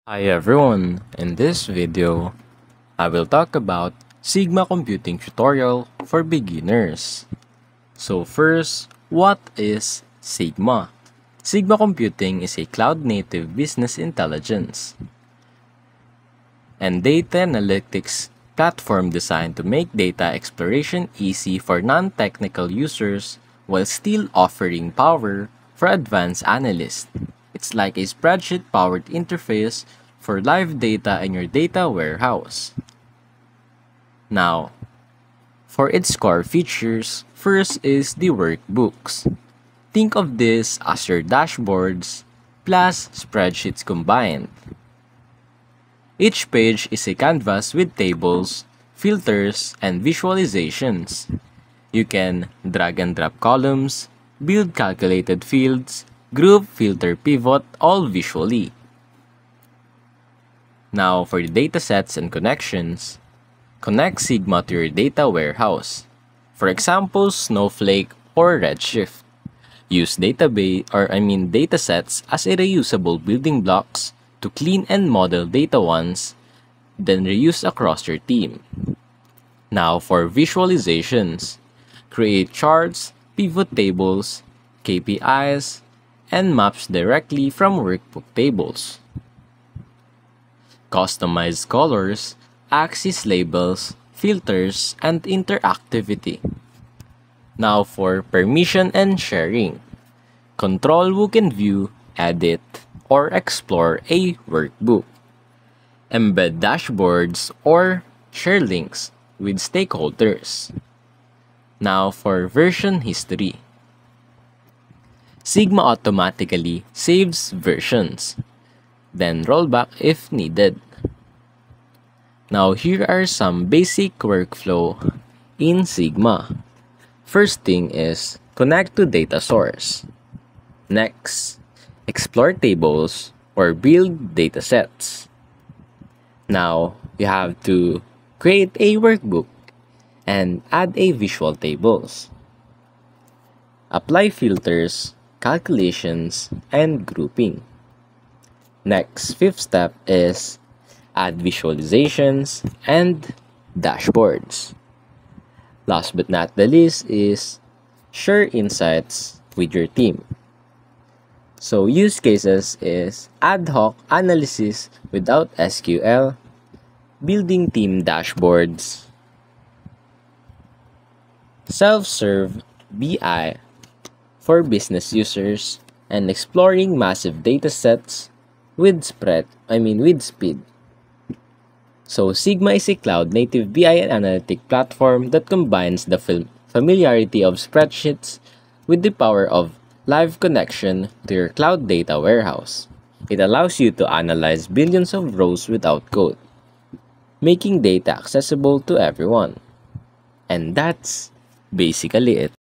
Hi everyone, in this video, I will talk about Sigma Computing tutorial for beginners. So first, what is Sigma? Sigma Computing is a cloud-native business intelligence and data analytics platform designed to make data exploration easy for non-technical users while still offering power for advanced analysts. It's like a spreadsheet-powered interface for live data in your data warehouse. Now, for its core features, first is the workbooks. Think of this as your dashboards plus spreadsheets combined. Each page is a canvas with tables, filters, and visualizations. You can drag and drop columns, build calculated fields, group, filter, pivot, all visually. Now for the datasets and connections, connect Sigma to your data warehouse. For example, Snowflake or Redshift. Use datasets as a reusable building blocks to clean and model data once, then reuse across your team. Now for visualizations, create charts, pivot tables, KPIs, and maps directly from workbook tables. Customize colors, axis labels, filters, and interactivity. Now for permission and sharing. Control who can view, edit, or explore a workbook. Embed dashboards or share links with stakeholders. Now for version history. Sigma automatically saves versions, then roll back if needed. Now here are some basic workflow in Sigma. First thing is connect to data source. Next, explore tables or build datasets. Now you have to create a workbook and add a visual tables. Apply filters, calculations, and grouping. Next, fifth step is add visualizations and dashboards. Last but not the least is share insights with your team. So use cases is ad hoc analysis without SQL, building team dashboards, self-serve BI for business users, and exploring massive datasets with speed. So Sigma is a cloud-native BI and analytic platform that combines the familiarity of spreadsheets with the power of live connection to your cloud data warehouse. It allows you to analyze billions of rows without code, making data accessible to everyone. And that's basically it.